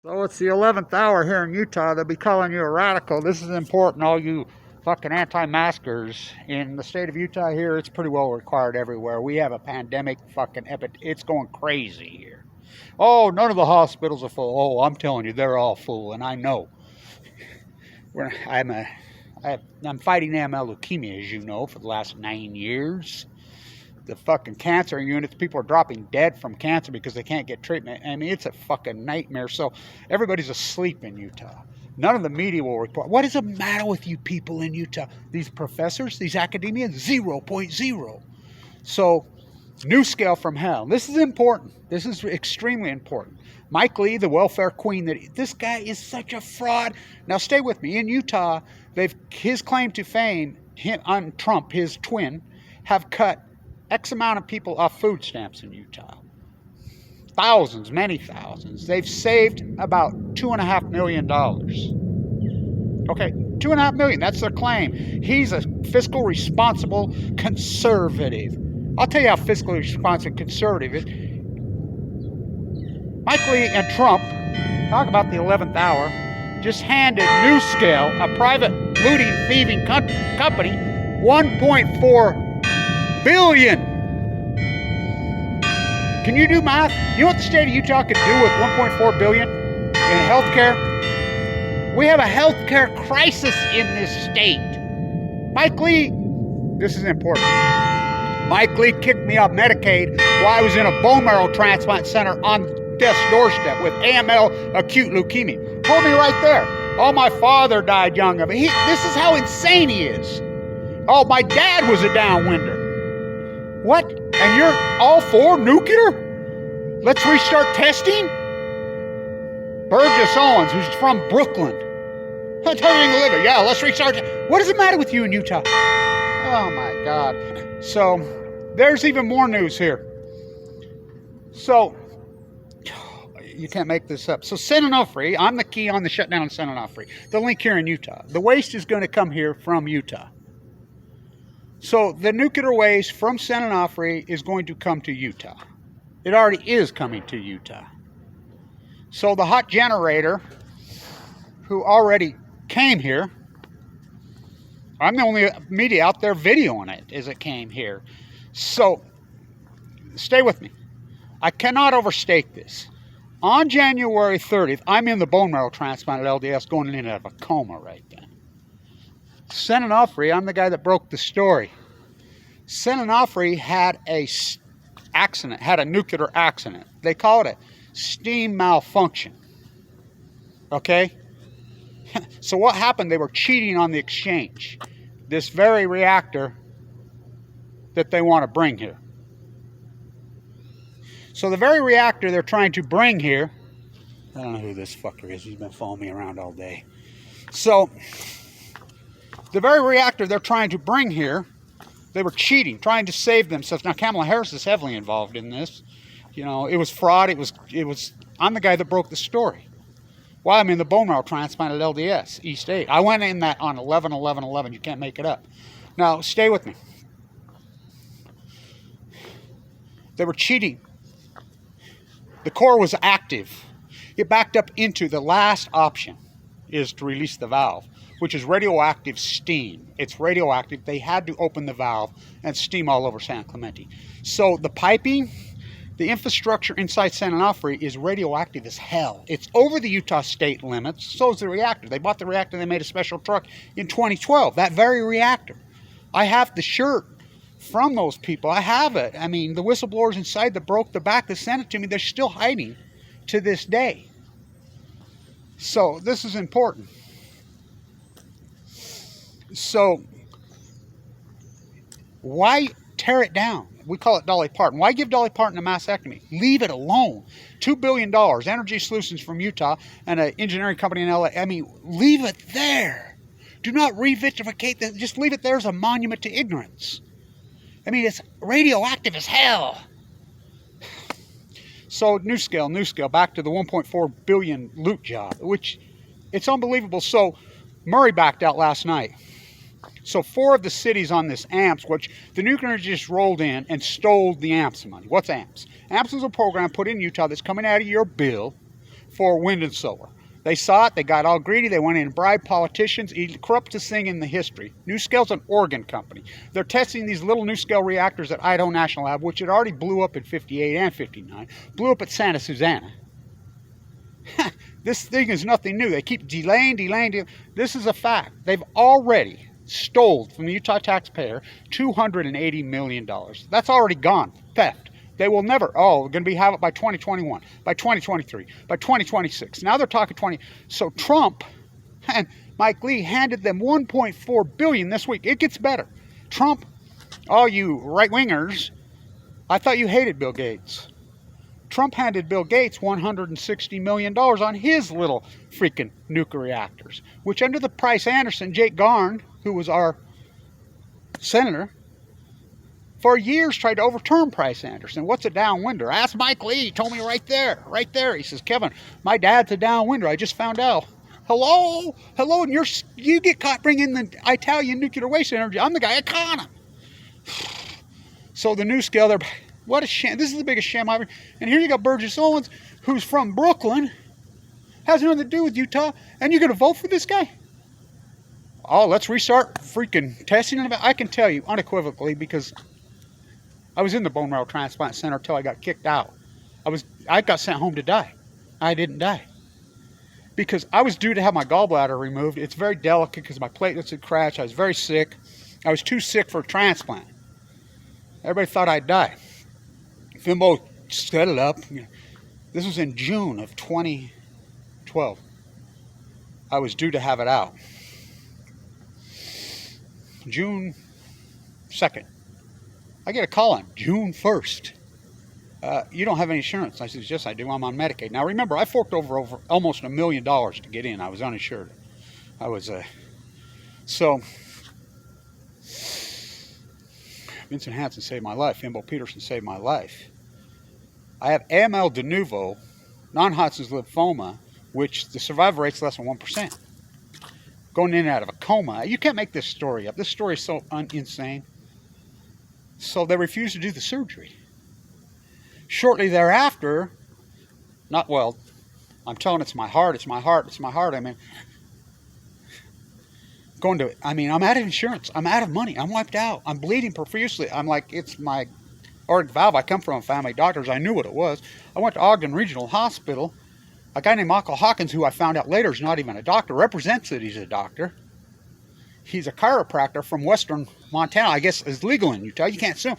So it's the 11th hour here in Utah. They'll be calling you a radical. This is important, all you fucking anti-maskers. In the state of Utah here, it's pretty well required everywhere. We have a pandemic fucking it's going crazy here. Oh, none of the hospitals are full. Oh, I'm telling you, they're all full, and I know. I'm fighting AML leukemia, as you know, for the last 9 years. The fucking cancer units, people are dropping dead from cancer because they can't get treatment. I mean, it's a fucking nightmare. So everybody's asleep in Utah. None of the media will report. What is the matter with you people in Utah? These professors, these academians, 0.0. So, new scale from hell. This is important. This is extremely important. Mike Lee, the welfare queen, this guy is such a fraud. Now, stay with me. In Utah, his claim to fame on Trump, his twin, have cut X amount of people off food stamps in Utah. Thousands, many thousands. They've saved about $2.5 million. Okay, $2.5 million, that's their claim. He's a fiscal responsible conservative. I'll tell you how fiscally responsible conservative is. Mike Lee and Trump, talk about the 11th hour, just handed NUScale, a private looting, thieving company, $1.4 billion. Can you do math? You know what the state of Utah could do with $1.4 billion in healthcare? We have a healthcare crisis in this state. Mike Lee, this is important. Mike Lee kicked me off Medicaid while I was in a bone marrow transplant center on death's doorstep with AML acute leukemia. Told me right there. Oh, my father died young of it. This is how insane he is. Oh, my dad was a downwinder. What? And you're all for nuclear? Let's restart testing? Burgess Owens, who's from Brooklyn. Yeah, let's restart. What does it matter with you in Utah? Oh my God. So, there's even more news here. So, you can't make this up. So, San Onofre, I'm the key on the shutdown of San Onofre. The link here in Utah. The waste is going to come here from Utah. So the nuclear waste from San Onofre is going to come to Utah. It already is coming to Utah. So the hot generator, who already came here, I'm the only media out there videoing it as it came here. So stay with me. I cannot overstate this. On January 30th, I'm in the bone marrow transplant at LDS going in and out of a coma right then. San Onofre, I'm the guy that broke the story. San Onofre had a nuclear accident. They call it a steam malfunction. Okay? So what happened? They were cheating on the exchange. This very reactor that they want to bring here. So the very reactor they're trying to bring here, I don't know who this fucker is. He's been following me around all day. So the very reactor they're trying to bring here, they were cheating, trying to save themselves. Now, Kamala Harris is heavily involved in this. You know, it was fraud. I'm the guy that broke the story. While I'm in the bone marrow transplant at LDS, East 8. I went in that on 11/11/11. You can't make it up. Now, stay with me. They were cheating. The core was active. It backed up into the last option is to release the valve, which is radioactive steam. It's radioactive. They had to open the valve and steam all over San Clemente. So the piping, the infrastructure inside San Onofre is radioactive as hell. It's over the Utah state limits. So is the reactor. They bought the reactor. They made a special truck in 2012. That very reactor. I have the shirt from those people. I have it. I mean, the whistleblowers inside that broke the back that sent it to me, they're still hiding to this day. So this is important. So, why tear it down? We call it Dolly Parton. Why give Dolly Parton a mastectomy? Leave it alone. $2 billion, Energy Solutions from Utah, and an engineering company in LA. I mean, leave it there. Do not re-vitrificate this. Just leave it there as a monument to ignorance. I mean, it's radioactive as hell. So, NUScale, back to the $1.4 billion loot job, which, it's unbelievable. So, Murray backed out last night. So 4 of the cities on this AMPS, which the nuclear just rolled in and stole the AMPS money. What's AMPS? AMPS is a program put in Utah that's coming out of your bill for wind and solar. They saw it, they got all greedy, they went in and bribed politicians, the corruptest thing in the history. NuScale's an Oregon company. They're testing these little NuScale reactors at Idaho National Lab, which had already blew up in 58 and 59, blew up at Santa Susana. This thing is nothing new. They keep delaying. This is a fact. They've already stole from the Utah taxpayer $280 million. That's already gone. Theft. They will never, we're going to have it by 2021, by 2023, by 2026. Now they're talking 20. So Trump and Mike Lee handed them $1.4 billion this week. It gets better. Trump, all you right-wingers, I thought you hated Bill Gates. Trump handed Bill Gates $160 million on his little freaking nuclear reactors, which under the Price-Anderson, Jake Garn, who was our senator, for years tried to overturn Price-Anderson. What's a downwinder? Ask Mike Lee. He told me right there. He says, Kevin, my dad's a downwinder. I just found out. Hello, and you get caught bringing the Italian nuclear waste energy. I'm the guy that caught him. So the NuScale, what a sham. This is the biggest sham I've ever. And here you got Burgess Owens, who's from Brooklyn, has nothing to do with Utah, and you're going to vote for this guy? Oh, let's restart freaking testing. I can tell you unequivocally, because I was in the bone marrow transplant center until I got kicked out. I got sent home to die. I didn't die. Because I was due to have my gallbladder removed. It's very delicate because my platelets had crashed. I was very sick. I was too sick for a transplant. Everybody thought I'd die. Fimbo set it up. This was in June of 2012. I was due to have it out. June 2nd. I get a call on June 1st. You don't have any insurance. I said, yes, I do. I'm on Medicaid. Now, remember, I forked over almost $1 million to get in. I was uninsured. I was, so, Vincent Hansen saved my life. Fimbo Peterson saved my life. I have AML de novo, non-Hodgkin's lymphoma, which the survival rate's less than 1%. Going in and out of a coma. You can't make this story up. This story is so insane. So they refused to do the surgery. Shortly thereafter, I'm telling it's my heart. I mean, I'm out of insurance. I'm out of money. I'm wiped out. I'm bleeding profusely. I'm like, it's my aortic valve. I come from a family of doctors. I knew what it was. I went to Ogden Regional Hospital. A guy named Michael Hawkins, who I found out later is not even a doctor, represents that he's a doctor. He's a chiropractor from western Montana. I guess is legal in Utah. You can't sue him.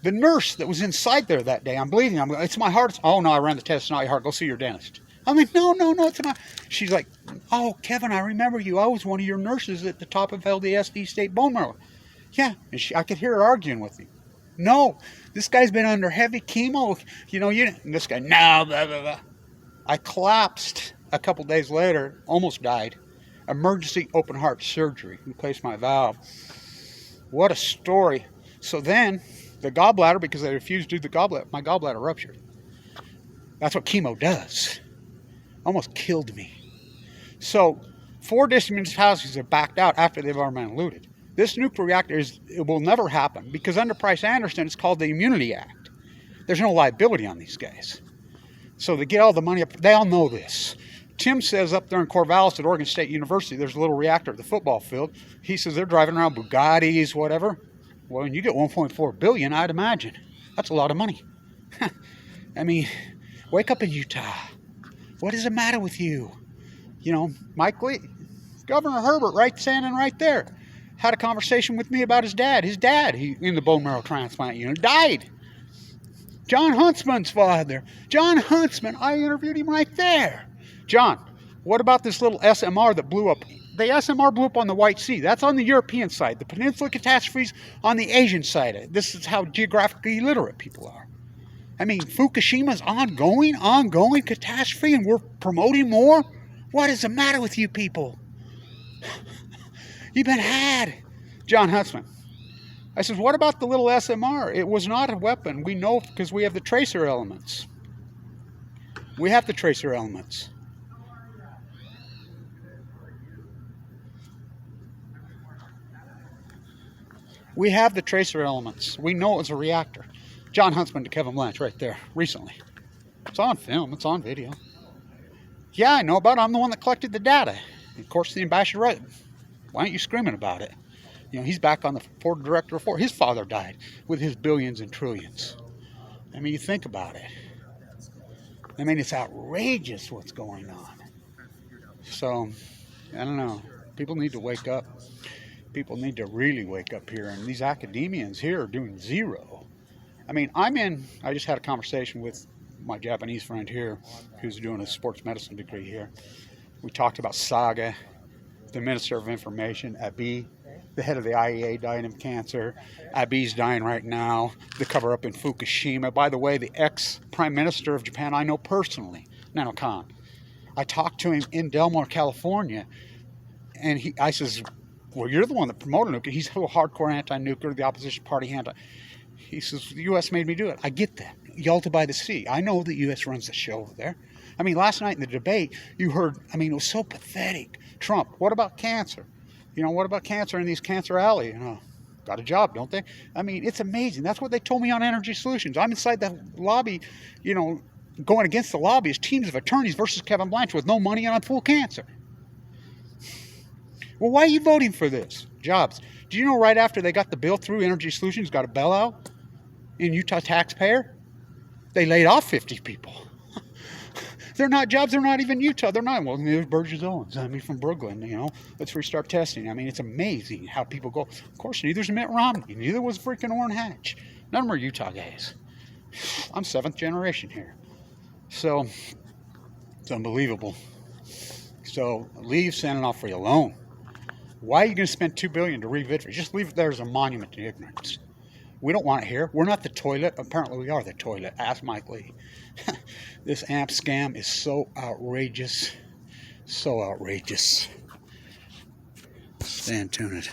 The nurse that was inside there that day, I'm bleeding. It's my heart. Oh, no, I ran the test. It's not your heart. Go see your dentist. I'm like, no, it's not. She's like, oh, Kevin, I remember you. I was one of your nurses at the top of LDSD State Bone Marrow. Yeah, and I could hear her arguing with me. No, this guy's been under heavy chemo. And this guy, no, blah, blah, blah. I collapsed a couple days later, almost died. Emergency open heart surgery. Replaced my valve. What a story. So then, the gallbladder, because they refused to do the gallbladder, my gallbladder ruptured. That's what chemo does. Almost killed me. So, 4 district municipalities have backed out after they've already been looted. This nuclear reactor it will never happen because under Price-Anderson, it's called the Immunity Act. There's no liability on these guys. So they get all the money up. They all know this. Tim says up there in Corvallis at Oregon State University, there's a little reactor at the football field. He says they're driving around Bugattis, whatever. Well, when you get $1.4 billion, I'd imagine. That's a lot of money. I mean, wake up in Utah. What is the matter with you? Mike Lee, Governor Herbert, standing right there, had a conversation with me about his dad. His dad, in the bone marrow transplant unit, died. John Huntsman's father. John Huntsman, I interviewed him right there. John, what about this little SMR that blew up? The SMR blew up on the White Sea. That's on the European side. The Peninsula catastrophes on the Asian side. This is how geographically illiterate people are. I mean, Fukushima's ongoing catastrophe, and we're promoting more? What is the matter with you people? You've been had. John Huntsman. I said, what about the little SMR? It was not a weapon. We know because we have the tracer elements. We have the tracer elements. We have the tracer elements. We know it was a reactor. John Huntsman to Kevin Blanche right there recently. It's on film. It's on video. Yeah, I know about it. I'm the one that collected the data. Of course, the ambassador, right? Why aren't you screaming about it? You know, he's back on the board of director of Ford. His father died with his billions and trillions. I mean, you think about it. I mean, it's outrageous what's going on. So, I don't know. People need to wake up. People need to really wake up here. And these academians here are doing zero. I mean, I just had a conversation with my Japanese friend here who's doing a sports medicine degree here. We talked about Saga, the Minister of Information, Abe, the head of the IEA, dying of cancer. Abe's dying right now. The cover up in Fukushima. By the way, the ex-prime minister of Japan I know personally, Nano Kan. I talked to him in Delmar, California, and I says, well, you're the one that promoted NUKE. He's a hardcore anti-nuclear, the opposition party anti. He says, the U.S. made me do it. I get that. Yalta by the Sea. I know the U.S. runs the show over there. I mean, last night in the debate, you heard, I mean, it was so pathetic. Trump, what about cancer? You know, what about cancer in these cancer alley? You know, got a job, don't they? I mean, it's amazing. That's what they told me on Energy Solutions. I'm inside the lobby, you know, going against the lobbyist, teams of attorneys versus Kevin Blanchard with no money and on full cancer. Well, why are you voting for this? Jobs. Do you know right after they got the bill through, Energy Solutions got a bailout in Utah taxpayer? They laid off 50 people. They're not jobs. They're not even Utah. They're not. Well, there's Burgess Owens. I mean, from Brooklyn, you know. Let's restart testing. I mean, it's amazing how people go. Of course, neither's Mitt Romney. Neither was freaking Orrin Hatch. None of them are Utah guys. I'm 7th generation here. So, it's unbelievable. So, leave San Onofre alone. Why are you going to spend $2 billion to revitalize? Just leave it there as a monument to ignorance. We don't want it here. We're not the toilet. Apparently, we are the toilet. Ask Mike Lee. This AMP scam is so outrageous. So outrageous. Stay tuned.